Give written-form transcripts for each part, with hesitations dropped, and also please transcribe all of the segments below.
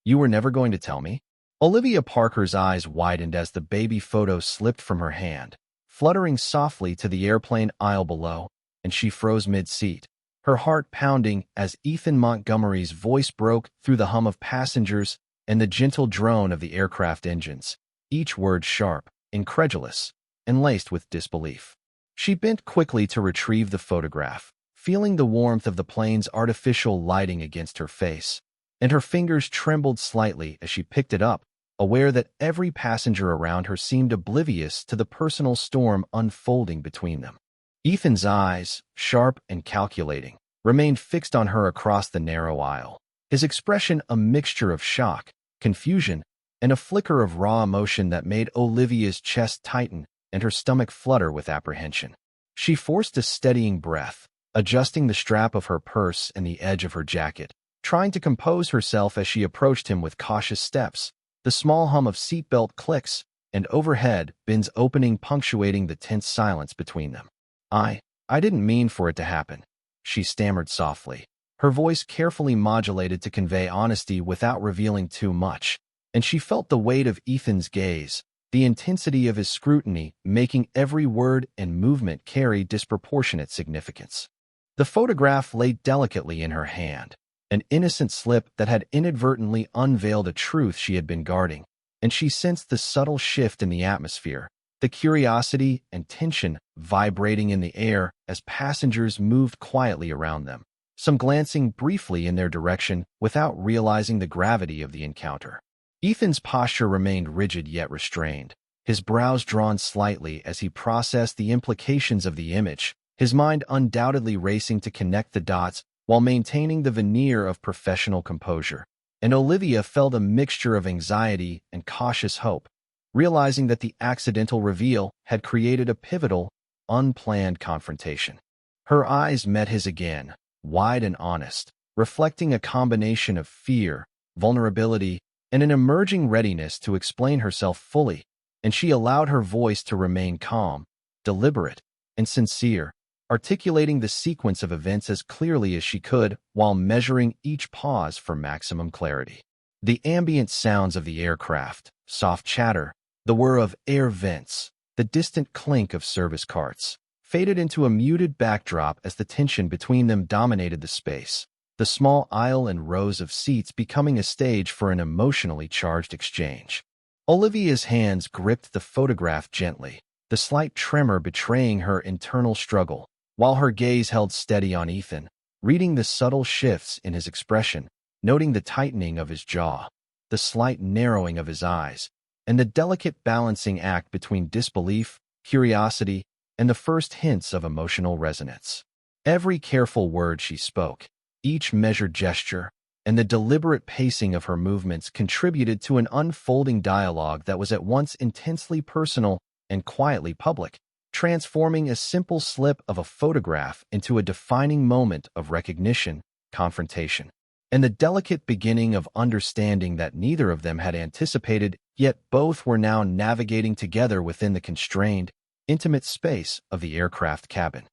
You were never going to tell me? Olivia Parker's eyes widened as the baby photo slipped from her hand, fluttering softly to the airplane aisle below, and she froze mid-seat, her heart pounding as Ethan Montgomery's voice broke through the hum of passengers and the gentle drone of the aircraft engines, each word sharp, incredulous, and laced with disbelief. She bent quickly to retrieve the photograph, feeling the warmth of the plane's artificial lighting against her face, and her fingers trembled slightly as she picked it up, aware that every passenger around her seemed oblivious to the personal storm unfolding between them. Ethan's eyes, sharp and calculating, remained fixed on her across the narrow aisle, his expression a mixture of shock, confusion, and a flicker of raw emotion that made Olivia's chest tighten and her stomach flutter with apprehension. She forced a steadying breath, adjusting the strap of her purse and the edge of her jacket, trying to compose herself as she approached him with cautious steps, the small hum of seatbelt clicks and overhead bins opening punctuating the tense silence between them. I didn't mean for it to happen, she stammered softly, her voice carefully modulated to convey honesty without revealing too much, and she felt the weight of Ethan's gaze, the intensity of his scrutiny making every word and movement carry disproportionate significance. The photograph lay delicately in her hand, an innocent slip that had inadvertently unveiled a truth she had been guarding, and she sensed the subtle shift in the atmosphere, the curiosity and tension vibrating in the air as passengers moved quietly around them, some glancing briefly in their direction without realizing the gravity of the encounter. Ethan's posture remained rigid yet restrained, his brows drawn slightly as he processed the implications of the image, his mind undoubtedly racing to connect the dots while maintaining the veneer of professional composure. And Olivia felt a mixture of anxiety and cautious hope, realizing that the accidental reveal had created a pivotal, unplanned confrontation. Her eyes met his again, wide and honest, reflecting a combination of fear, vulnerability, and an emerging readiness to explain herself fully, and she allowed her voice to remain calm, deliberate, and sincere, articulating the sequence of events as clearly as she could while measuring each pause for maximum clarity. The ambient sounds of the aircraft, soft chatter, the whir of air vents, the distant clink of service carts, faded into a muted backdrop as the tension between them dominated the space, the small aisle and rows of seats becoming a stage for an emotionally charged exchange. Olivia's hands gripped the photograph gently, the slight tremor betraying her internal struggle, while her gaze held steady on Ethan, reading the subtle shifts in his expression, noting the tightening of his jaw, the slight narrowing of his eyes, and the delicate balancing act between disbelief, curiosity, and the first hints of emotional resonance. Every careful word she spoke, each measured gesture, and the deliberate pacing of her movements contributed to an unfolding dialogue that was at once intensely personal and quietly public, transforming a simple slip of a photograph into a defining moment of recognition, confrontation, and the delicate beginning of understanding that neither of them had anticipated, yet both were now navigating together within the constrained, intimate space of the aircraft cabin.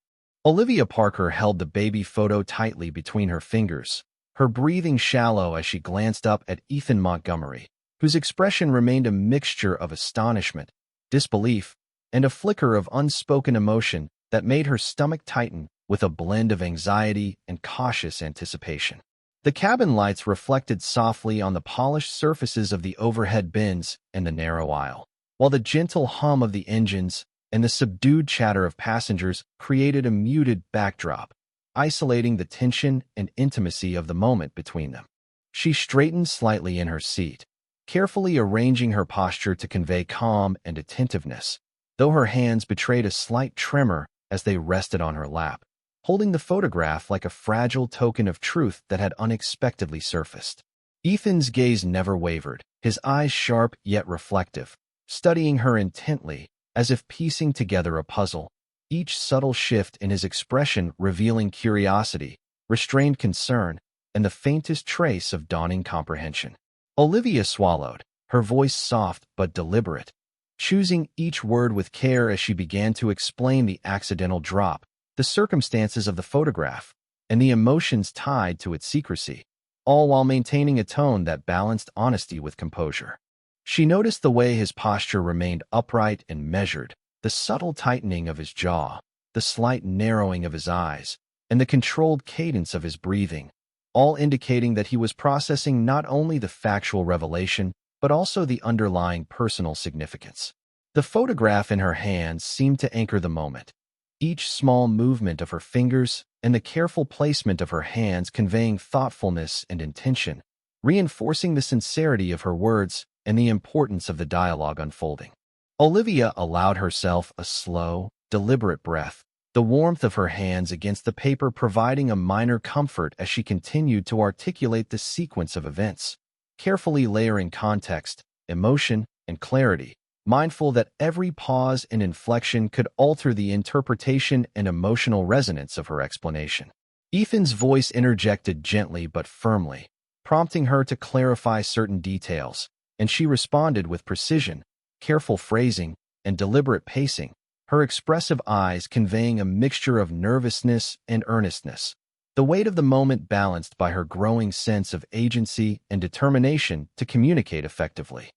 Olivia Parker held the baby photo tightly between her fingers, her breathing shallow as she glanced up at Ethan Montgomery, whose expression remained a mixture of astonishment, disbelief, and a flicker of unspoken emotion that made her stomach tighten with a blend of anxiety and cautious anticipation. The cabin lights reflected softly on the polished surfaces of the overhead bins and the narrow aisle, while the gentle hum of the engines and the subdued chatter of passengers created a muted backdrop, isolating the tension and intimacy of the moment between them. She straightened slightly in her seat, carefully arranging her posture to convey calm and attentiveness, though her hands betrayed a slight tremor as they rested on her lap, holding the photograph like a fragile token of truth that had unexpectedly surfaced. Ethan's gaze never wavered, his eyes sharp yet reflective, studying her intently, as if piecing together a puzzle, each subtle shift in his expression revealing curiosity, restrained concern, and the faintest trace of dawning comprehension. Olivia swallowed, her voice soft but deliberate, choosing each word with care as she began to explain the accidental drop, the circumstances of the photograph, and the emotions tied to its secrecy, all while maintaining a tone that balanced honesty with composure. She noticed the way his posture remained upright and measured, the subtle tightening of his jaw, the slight narrowing of his eyes, and the controlled cadence of his breathing, all indicating that he was processing not only the factual revelation, but also the underlying personal significance. The photograph in her hands seemed to anchor the moment, each small movement of her fingers and the careful placement of her hands conveying thoughtfulness and intention, reinforcing the sincerity of her words and the importance of the dialogue unfolding. Olivia allowed herself a slow, deliberate breath, the warmth of her hands against the paper providing a minor comfort as she continued to articulate the sequence of events, carefully layering context, emotion, and clarity, mindful that every pause and inflection could alter the interpretation and emotional resonance of her explanation. Ethan's voice interjected gently but firmly, prompting her to clarify certain details, and she responded with precision, careful phrasing, and deliberate pacing, her expressive eyes conveying a mixture of nervousness and earnestness, the weight of the moment balanced by her growing sense of agency and determination to communicate effectively.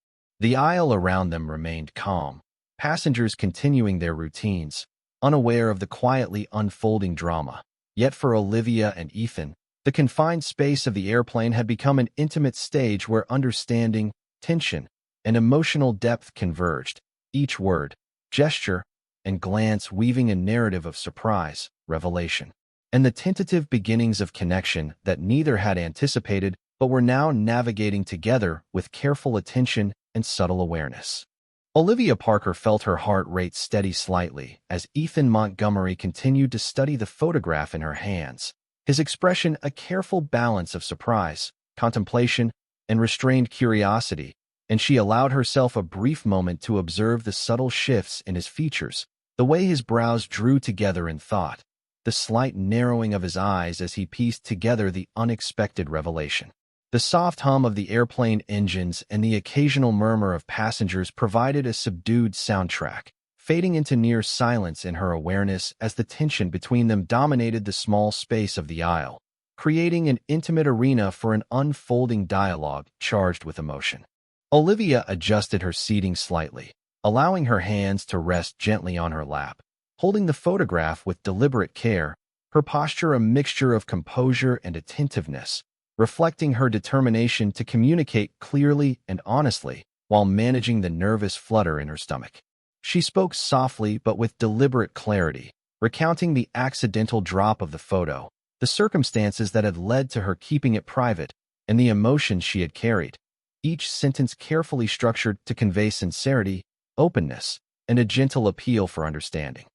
The aisle around them remained calm, passengers continuing their routines, unaware of the quietly unfolding drama. Yet for Olivia and Ethan, the confined space of the airplane had become an intimate stage where understanding, tension, and emotional depth converged, each word, gesture, and glance weaving a narrative of surprise, revelation, and the tentative beginnings of connection that neither had anticipated but were now navigating together with careful attention and subtle awareness. Olivia Parker felt her heart rate steady slightly as Ethan Montgomery continued to study the photograph in her hands, his expression a careful balance of surprise, contemplation, and restrained curiosity, and she allowed herself a brief moment to observe the subtle shifts in his features, the way his brows drew together in thought, the slight narrowing of his eyes as he pieced together the unexpected revelation. The soft hum of the airplane engines and the occasional murmur of passengers provided a subdued soundtrack, fading into near silence in her awareness as the tension between them dominated the small space of the aisle, creating an intimate arena for an unfolding dialogue charged with emotion. Olivia adjusted her seating slightly, allowing her hands to rest gently on her lap, holding the photograph with deliberate care, her posture a mixture of composure and attentiveness, reflecting her determination to communicate clearly and honestly while managing the nervous flutter in her stomach. She spoke softly but with deliberate clarity, recounting the accidental drop of the photo, the circumstances that had led to her keeping it private, and the emotions she had carried, each sentence carefully structured to convey sincerity, openness, and a gentle appeal for understanding.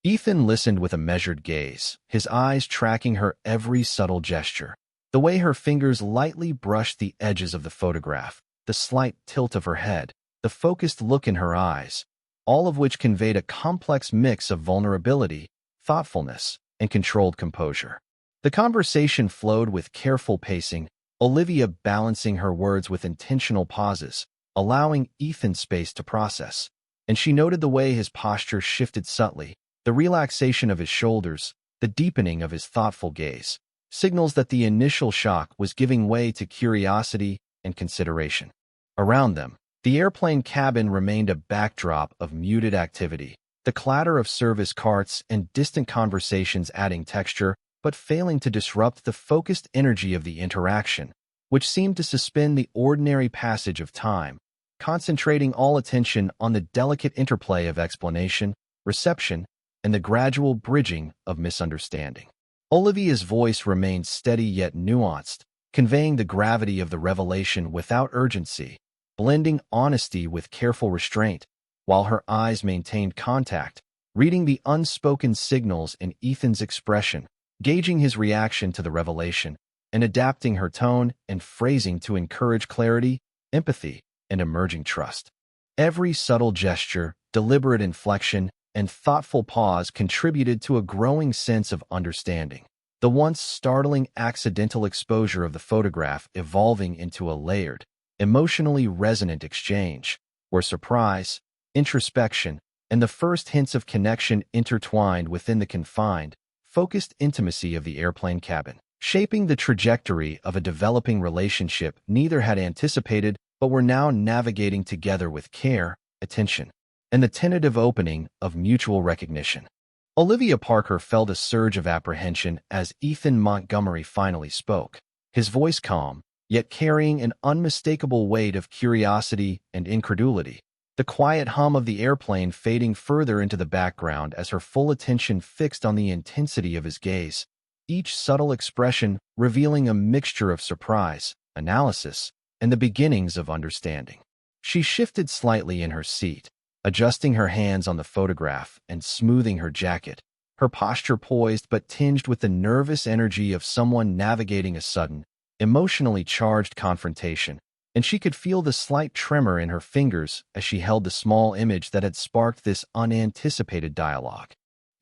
Ethan listened with a measured gaze, his eyes tracking her every subtle gesture, the way her fingers lightly brushed the edges of the photograph, the slight tilt of her head, the focused look in her eyes, all of which conveyed a complex mix of vulnerability, thoughtfulness, and controlled composure. The conversation flowed with careful pacing, Olivia balancing her words with intentional pauses, allowing Ethan space to process, and she noted the way his posture shifted subtly, the relaxation of his shoulders, the deepening of his thoughtful gaze, signals that the initial shock was giving way to curiosity and consideration. Around them, the airplane cabin remained a backdrop of muted activity, the clatter of service carts and distant conversations adding texture but failing to disrupt the focused energy of the interaction, which seemed to suspend the ordinary passage of time, concentrating all attention on the delicate interplay of explanation, reception, and the gradual bridging of misunderstanding. Olivia's voice remained steady yet nuanced, conveying the gravity of the revelation without urgency, blending honesty with careful restraint, while her eyes maintained contact, reading the unspoken signals in Ethan's expression, gauging his reaction to the revelation, and adapting her tone and phrasing to encourage clarity, empathy, and emerging trust. Every subtle gesture, deliberate inflection, and thoughtful pause contributed to a growing sense of understanding, the once startling accidental exposure of the photograph evolving into a layered, emotionally resonant exchange, where surprise, introspection, and the first hints of connection intertwined within the confined, focused intimacy of the airplane cabin. shaping the trajectory of a developing relationship neither had anticipated but were now navigating together with care, attention, and the tentative opening of mutual recognition. Olivia Parker felt a surge of apprehension as Ethan Montgomery finally spoke, his voice calm, yet carrying an unmistakable weight of curiosity and incredulity. The quiet hum of the airplane fading further into the background as her full attention fixed on the intensity of his gaze, each subtle expression revealing a mixture of surprise, analysis, and the beginnings of understanding. She shifted slightly in her seat, adjusting her hands on the photograph and smoothing her jacket, her posture poised but tinged with the nervous energy of someone navigating a sudden, emotionally charged confrontation, and she could feel the slight tremor in her fingers as she held the small image that had sparked this unanticipated dialogue.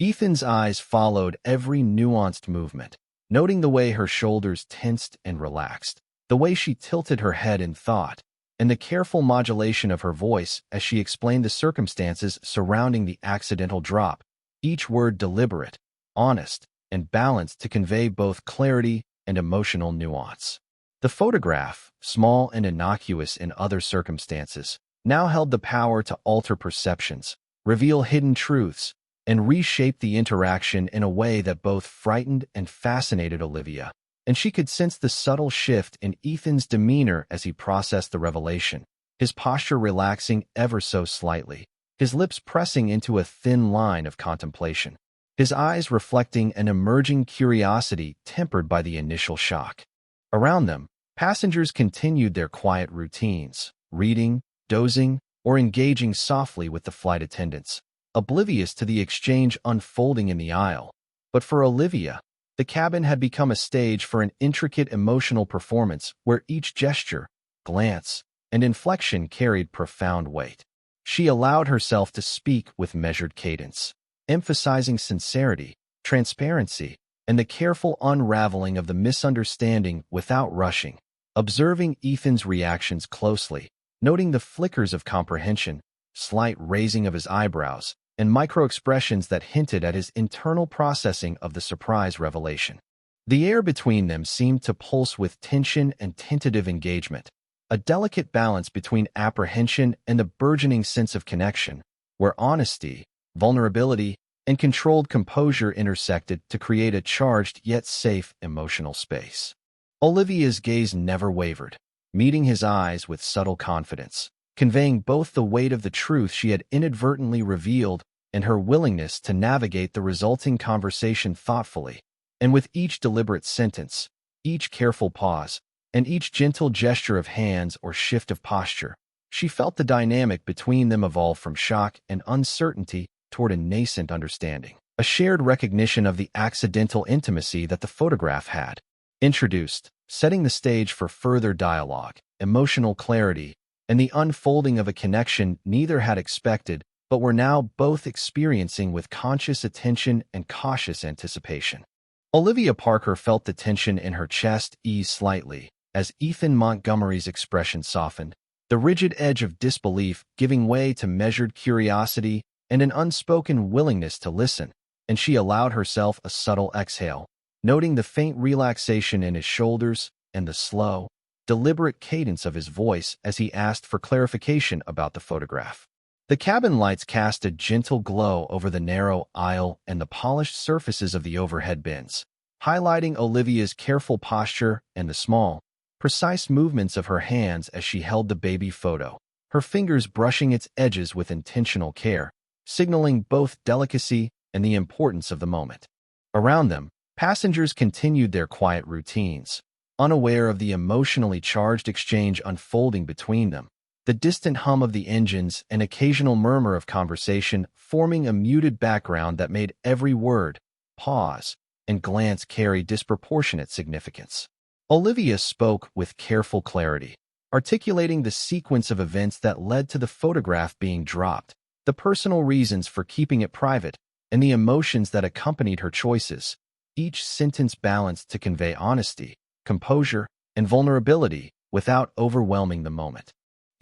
Ethan's eyes followed every nuanced movement, noting the way her shoulders tensed and relaxed, the way she tilted her head in thought, and the careful modulation of her voice as she explained the circumstances surrounding the accidental drop, each word deliberate, honest, and balanced to convey both clarity and emotional nuance. The photograph, small and innocuous in other circumstances, now held the power to alter perceptions, reveal hidden truths, and reshape the interaction in a way that both frightened and fascinated Olivia, and she could sense the subtle shift in Ethan's demeanor as he processed the revelation, his posture relaxing ever so slightly, his lips pressing into a thin line of contemplation, his eyes reflecting an emerging curiosity tempered by the initial shock. Around them, passengers continued their quiet routines, reading, dozing, or engaging softly with the flight attendants, oblivious to the exchange unfolding in the aisle. But for Olivia, the cabin had become a stage for an intricate emotional performance where each gesture, glance, and inflection carried profound weight. She allowed herself to speak with measured cadence, emphasizing sincerity, transparency, and the careful unraveling of the misunderstanding without rushing, observing Ethan's reactions closely, noting the flickers of comprehension, slight raising of his eyebrows, and micro-expressions that hinted at his internal processing of the surprise revelation. The air between them seemed to pulse with tension and tentative engagement, a delicate balance between apprehension and the burgeoning sense of connection, where honesty, vulnerability, and controlled composure intersected to create a charged yet safe emotional space. Olivia's gaze never wavered, meeting his eyes with subtle confidence, conveying both the weight of the truth she had inadvertently revealed and her willingness to navigate the resulting conversation thoughtfully. And with each deliberate sentence, each careful pause, and each gentle gesture of hands or shift of posture, she felt the dynamic between them evolve from shock and uncertainty toward a nascent understanding, a shared recognition of the accidental intimacy that the photograph had introduced, setting the stage for further dialogue, emotional clarity, and the unfolding of a connection neither had expected but were now both experiencing with conscious attention and cautious anticipation. Olivia Parker felt the tension in her chest ease slightly as Ethan Montgomery's expression softened, the rigid edge of disbelief giving way to measured curiosity and an unspoken willingness to listen, and she allowed herself a subtle exhale, noting the faint relaxation in his shoulders and the slow, deliberate cadence of his voice as he asked for clarification about the photograph. The cabin lights cast a gentle glow over the narrow aisle and the polished surfaces of the overhead bins, highlighting Olivia's careful posture and the small, precise movements of her hands as she held the baby photo, her fingers brushing its edges with intentional care, signaling both delicacy and the importance of the moment. Around them, passengers continued their quiet routines, unaware of the emotionally charged exchange unfolding between them, the distant hum of the engines and occasional murmur of conversation forming a muted background that made every word, pause, and glance carry disproportionate significance. Olivia spoke with careful clarity, articulating the sequence of events that led to the photograph being dropped, the personal reasons for keeping it private, and the emotions that accompanied her choices, each sentence balanced to convey honesty, composure, and vulnerability without overwhelming the moment.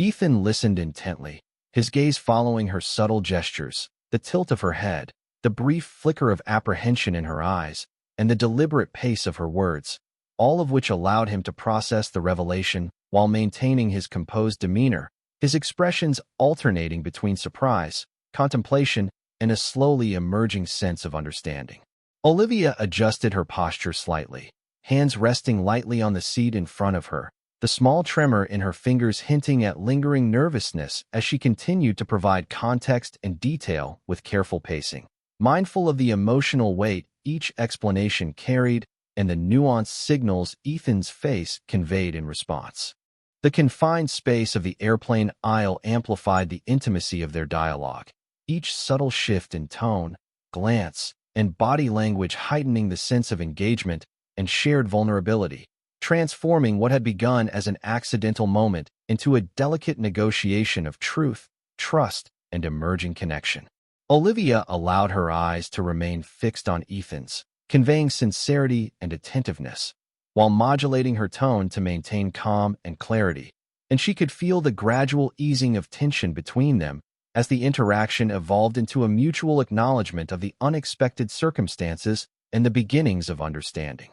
Ethan listened intently, his gaze following her subtle gestures, the tilt of her head, the brief flicker of apprehension in her eyes, and the deliberate pace of her words, all of which allowed him to process the revelation while maintaining his composed demeanor, his expressions alternating between surprise, contemplation, and a slowly emerging sense of understanding. Olivia adjusted her posture slightly, hands resting lightly on the seat in front of her, the small tremor in her fingers hinting at lingering nervousness as she continued to provide context and detail with careful pacing. Mindful of the emotional weight each explanation carried and the nuanced signals Ethan's face conveyed in response. The confined space of the airplane aisle amplified the intimacy of their dialogue, each subtle shift in tone, glance, and body language heightening the sense of engagement and shared vulnerability, transforming what had begun as an accidental moment into a delicate negotiation of truth, trust, and emerging connection. Olivia allowed her eyes to remain fixed on Ethan's, conveying sincerity and attentiveness, while modulating her tone to maintain calm and clarity, and she could feel the gradual easing of tension between them as the interaction evolved into a mutual acknowledgement of the unexpected circumstances and the beginnings of understanding.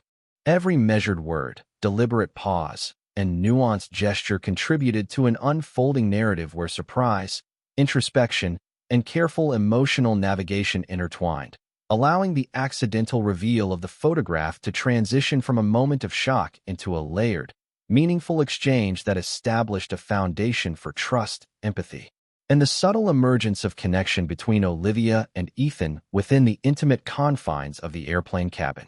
Every measured word, deliberate pause, and nuanced gesture contributed to an unfolding narrative where surprise, introspection, and careful emotional navigation intertwined, allowing the accidental reveal of the photograph to transition from a moment of shock into a layered, meaningful exchange that established a foundation for trust, empathy, and the subtle emergence of connection between Olivia and Ethan within the intimate confines of the airplane cabin.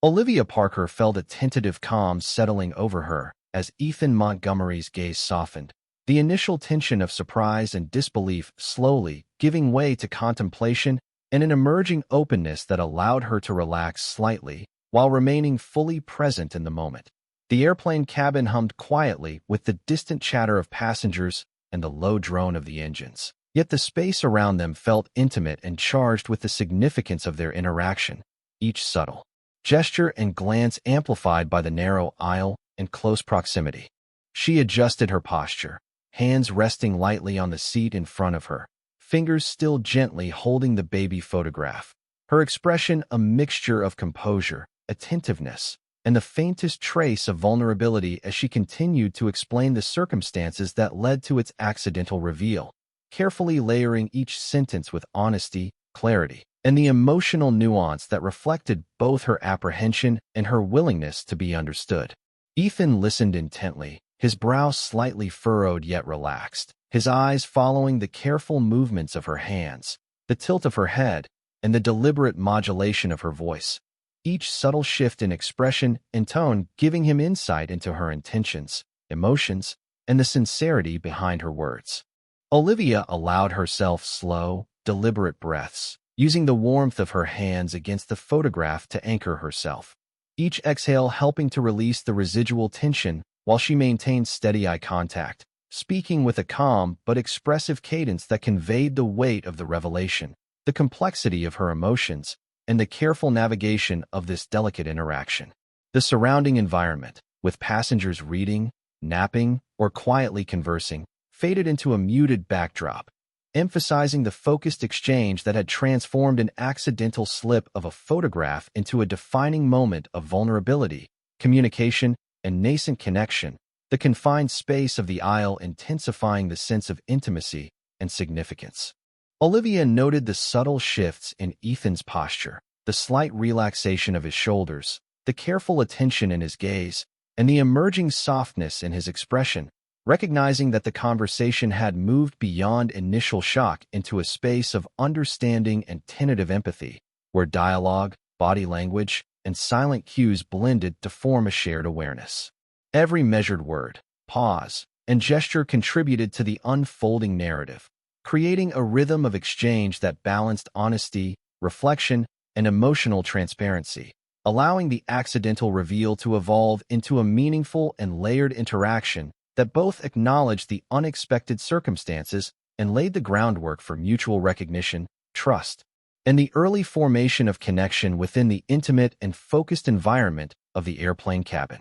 Olivia Parker felt a tentative calm settling over her as Ethan Montgomery's gaze softened, the initial tension of surprise and disbelief slowly giving way to contemplation and an emerging openness that allowed her to relax slightly while remaining fully present in the moment. The airplane cabin hummed quietly with the distant chatter of passengers and the low drone of the engines. Yet the space around them felt intimate and charged with the significance of their interaction, each subtle gesture and glance amplified by the narrow aisle and close proximity. She adjusted her posture, hands resting lightly on the seat in front of her, fingers still gently holding the baby photograph, her expression a mixture of composure, attentiveness, and the faintest trace of vulnerability as she continued to explain the circumstances that led to its accidental reveal, carefully layering each sentence with honesty, clarity, and the emotional nuance that reflected both her apprehension and her willingness to be understood. Ethan listened intently, his brow slightly furrowed yet relaxed, his eyes following the careful movements of her hands, the tilt of her head, and the deliberate modulation of her voice, each subtle shift in expression and tone giving him insight into her intentions, emotions, and the sincerity behind her words. Olivia allowed herself slow, deliberate breaths, using the warmth of her hands against the photograph to anchor herself, each exhale helping to release the residual tension while she maintained steady eye contact, speaking with a calm but expressive cadence that conveyed the weight of the revelation, the complexity of her emotions, and the careful navigation of this delicate interaction. The surrounding environment, with passengers reading, napping, or quietly conversing, faded into a muted backdrop, emphasizing the focused exchange that had transformed an accidental slip of a photograph into a defining moment of vulnerability, communication, and nascent connection, the confined space of the aisle intensifying the sense of intimacy and significance. Olivia noted the subtle shifts in Ethan's posture, the slight relaxation of his shoulders, the careful attention in his gaze, and the emerging softness in his expression, recognizing that the conversation had moved beyond initial shock into a space of understanding and tentative empathy, where dialogue, body language, and silent cues blended to form a shared awareness. Every measured word, pause, and gesture contributed to the unfolding narrative, creating a rhythm of exchange that balanced honesty, reflection, and emotional transparency, allowing the accidental reveal to evolve into a meaningful and layered interaction that both acknowledged the unexpected circumstances and laid the groundwork for mutual recognition, trust, and the early formation of connection within the intimate and focused environment of the airplane cabin.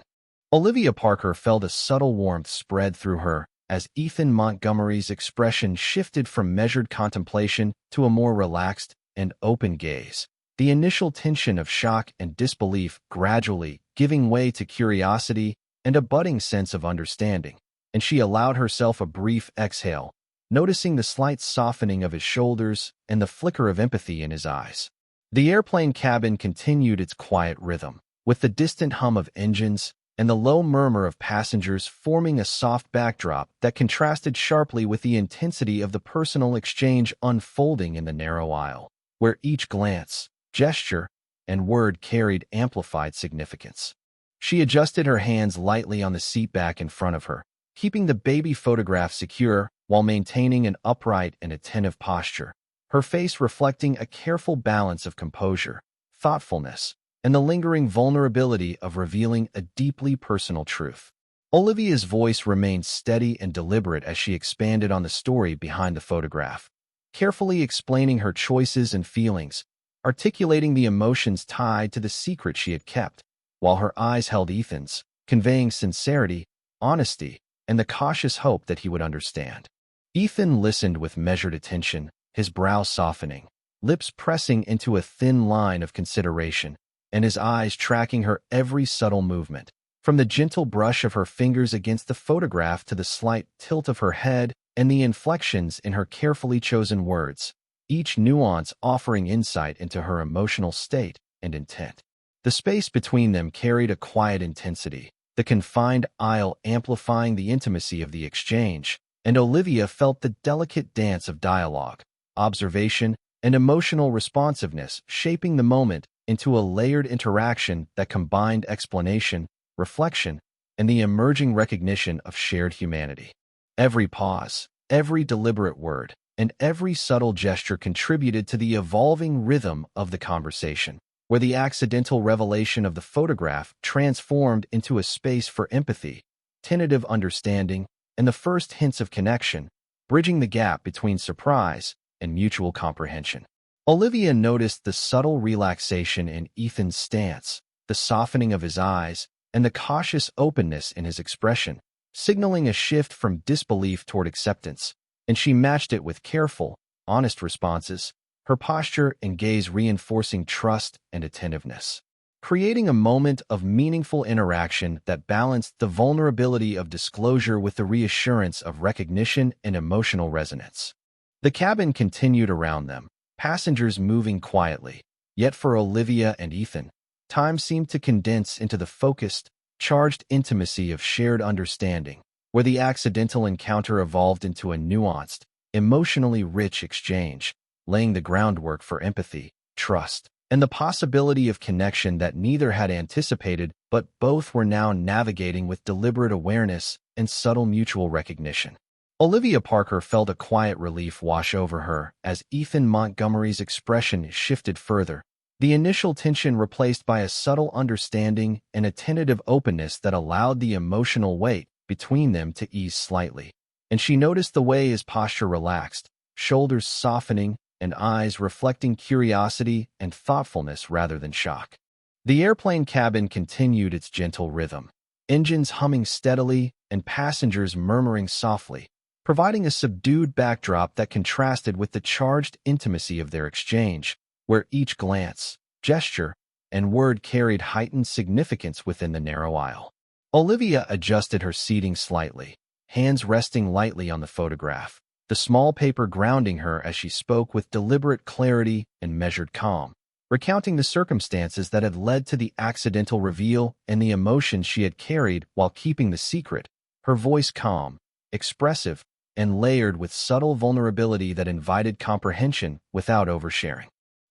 Olivia Parker felt a subtle warmth spread through her as Ethan Montgomery's expression shifted from measured contemplation to a more relaxed and open gaze, the initial tension of shock and disbelief gradually giving way to curiosity and a budding sense of understanding, and she allowed herself a brief exhale, noticing the slight softening of his shoulders and the flicker of empathy in his eyes. The airplane cabin continued its quiet rhythm, with the distant hum of engines and the low murmur of passengers forming a soft backdrop that contrasted sharply with the intensity of the personal exchange unfolding in the narrow aisle, where each glance, gesture, and word carried amplified significance. She adjusted her hands lightly on the seat back in front of her, keeping the baby photograph secure while maintaining an upright and attentive posture, her face reflecting a careful balance of composure, thoughtfulness, and the lingering vulnerability of revealing a deeply personal truth. Olivia's voice remained steady and deliberate as she expanded on the story behind the photograph, carefully explaining her choices and feelings, articulating the emotions tied to the secret she had kept, while her eyes held Ethan's, conveying sincerity, honesty, and the cautious hope that he would understand. Ethan listened with measured attention, his brow softening, lips pressing into a thin line of consideration, and his eyes tracking her every subtle movement, from the gentle brush of her fingers against the photograph to the slight tilt of her head and the inflections in her carefully chosen words, each nuance offering insight into her emotional state and intent. The space between them carried a quiet intensity, the confined aisle amplifying the intimacy of the exchange, and Olivia felt the delicate dance of dialogue, observation, and emotional responsiveness shaping the moment into a layered interaction that combined explanation, reflection, and the emerging recognition of shared humanity. Every pause, every deliberate word, and every subtle gesture contributed to the evolving rhythm of the conversation, where the accidental revelation of the photograph transformed into a space for empathy, tentative understanding, and the first hints of connection, bridging the gap between surprise and mutual comprehension. Olivia noticed the subtle relaxation in Ethan's stance, the softening of his eyes, and the cautious openness in his expression, signaling a shift from disbelief toward acceptance, and she matched it with careful, honest responses, her posture and gaze reinforcing trust and attentiveness, creating a moment of meaningful interaction that balanced the vulnerability of disclosure with the reassurance of recognition and emotional resonance. The cabin continued around them, passengers moving quietly, yet for Olivia and Ethan, time seemed to condense into the focused, charged intimacy of shared understanding, where the accidental encounter evolved into a nuanced, emotionally rich exchange, laying the groundwork for empathy, trust, and the possibility of connection that neither had anticipated but both were now navigating with deliberate awareness and subtle mutual recognition. Olivia Parker felt a quiet relief wash over her as Ethan Montgomery's expression shifted further, the initial tension replaced by a subtle understanding and a tentative openness that allowed the emotional weight between them to ease slightly. And she noticed the way his posture relaxed, shoulders softening, and eyes reflecting curiosity and thoughtfulness rather than shock. The airplane cabin continued its gentle rhythm, engines humming steadily and passengers murmuring softly, providing a subdued backdrop that contrasted with the charged intimacy of their exchange, where each glance, gesture, and word carried heightened significance within the narrow aisle. Olivia adjusted her seating slightly, hands resting lightly on the photograph, the small paper grounding her as she spoke with deliberate clarity and measured calm, recounting the circumstances that had led to the accidental reveal and the emotions she had carried while keeping the secret, her voice calm, expressive, and layered with subtle vulnerability that invited comprehension without oversharing.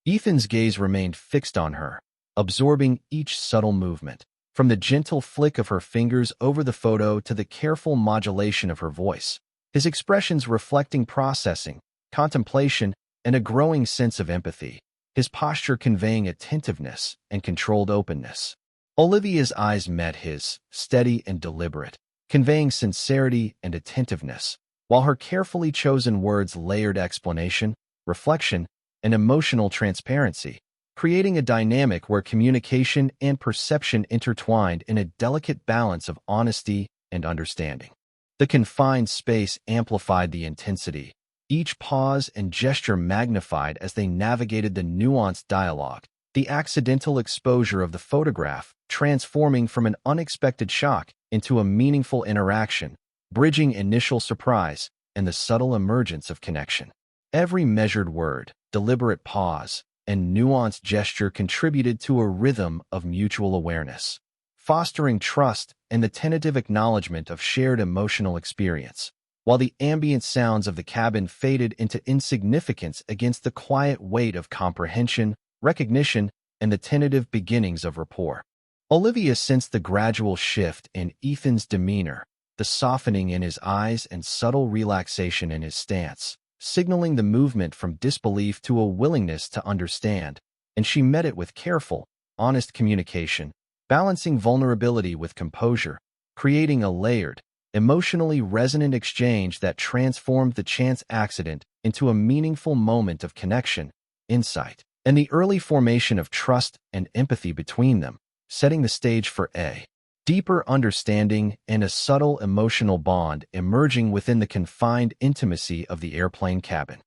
Ethan's gaze remained fixed on her, absorbing each subtle movement, from the gentle flick of her fingers over the photo to the careful modulation of her voice, his expressions reflecting processing, contemplation, and a growing sense of empathy, his posture conveying attentiveness and controlled openness. Olivia's eyes met his, steady and deliberate, conveying sincerity and attentiveness, while her carefully chosen words layered explanation, reflection, and emotional transparency, creating a dynamic where communication and perception intertwined in a delicate balance of honesty and understanding. The confined space amplified the intensity, each pause and gesture magnified as they navigated the nuanced dialogue, the accidental exposure of the photograph, transforming from an unexpected shock into a meaningful interaction, bridging initial surprise and the subtle emergence of connection. Every measured word, deliberate pause, and nuanced gesture contributed to a rhythm of mutual awareness, fostering trust and the tentative acknowledgement of shared emotional experience, while the ambient sounds of the cabin faded into insignificance against the quiet weight of comprehension, recognition, and the tentative beginnings of rapport. Olivia sensed the gradual shift in Ethan's demeanor, the softening in his eyes and subtle relaxation in his stance, signaling the movement from disbelief to a willingness to understand, and she met it with careful, honest communication, balancing vulnerability with composure, creating a layered, emotionally resonant exchange that transformed the chance accident into a meaningful moment of connection, insight, and the early formation of trust and empathy between them, setting the stage for a deeper understanding and a subtle emotional bond emerging within the confined intimacy of the airplane cabin.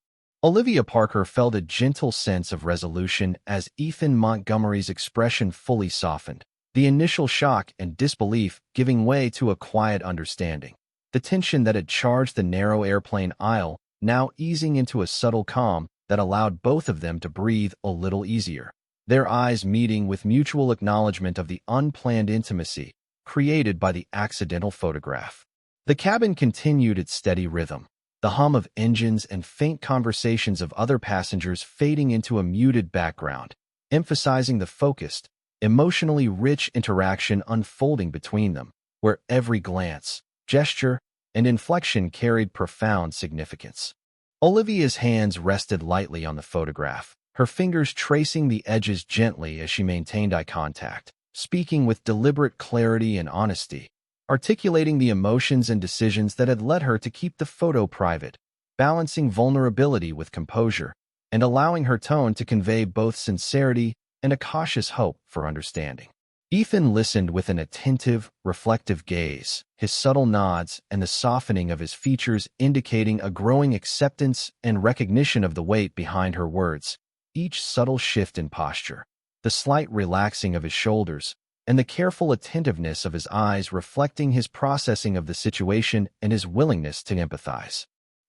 Olivia Parker felt a gentle sense of resolution as Ethan Montgomery's expression fully softened, the initial shock and disbelief giving way to a quiet understanding. The tension that had charged the narrow airplane aisle now easing into a subtle calm that allowed both of them to breathe a little easier, their eyes meeting with mutual acknowledgement of the unplanned intimacy created by the accidental photograph. The cabin continued its steady rhythm, the hum of engines and faint conversations of other passengers fading into a muted background, emphasizing the focused, emotionally rich interaction unfolding between them, where every glance, gesture, and inflection carried profound significance. Olivia's hands rested lightly on the photograph, her fingers tracing the edges gently as she maintained eye contact, speaking with deliberate clarity and honesty, articulating the emotions and decisions that had led her to keep the photo private, balancing vulnerability with composure, and allowing her tone to convey both sincerity and a cautious hope for understanding. Ethan listened with an attentive, reflective gaze, his subtle nods and the softening of his features indicating a growing acceptance and recognition of the weight behind her words, each subtle shift in posture, the slight relaxing of his shoulders, and the careful attentiveness of his eyes reflecting his processing of the situation and his willingness to empathize.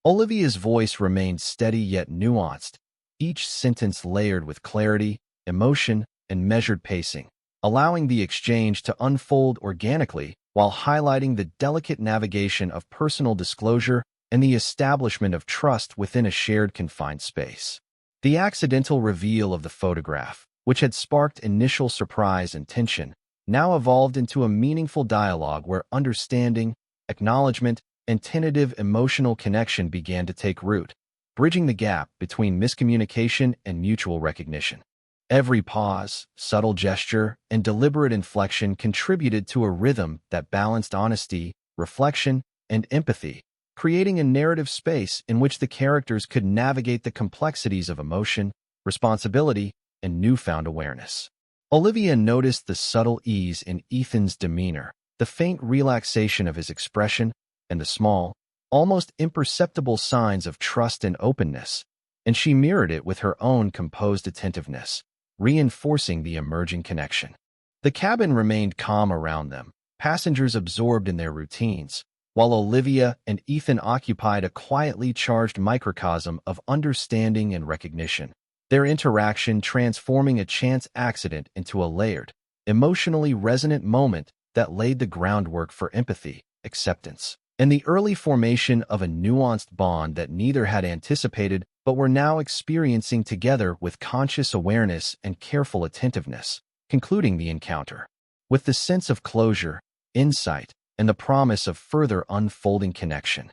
Olivia's voice remained steady yet nuanced, each sentence layered with clarity, emotion, and measured pacing, allowing the exchange to unfold organically while highlighting the delicate navigation of personal disclosure and the establishment of trust within a shared confined space. The accidental reveal of the photograph, which had sparked initial surprise and tension, now evolved into a meaningful dialogue where understanding, acknowledgement, and tentative emotional connection began to take root, bridging the gap between miscommunication and mutual recognition. Every pause, subtle gesture, and deliberate inflection contributed to a rhythm that balanced honesty, reflection, and empathy, creating a narrative space in which the characters could navigate the complexities of emotion, responsibility, and newfound awareness. Olivia noticed the subtle ease in Ethan's demeanor, the faint relaxation of his expression, and the small, almost imperceptible signs of trust and openness, and she mirrored it with her own composed attentiveness, reinforcing the emerging connection. The cabin remained calm around them, passengers absorbed in their routines, while Olivia and Ethan occupied a quietly charged microcosm of understanding and recognition, their interaction transforming a chance accident into a layered, emotionally resonant moment that laid the groundwork for empathy, acceptance, and the early formation of a nuanced bond that neither had anticipated but were now experiencing together with conscious awareness and careful attentiveness, concluding the encounter with the sense of closure, insight, and the promise of further unfolding connection.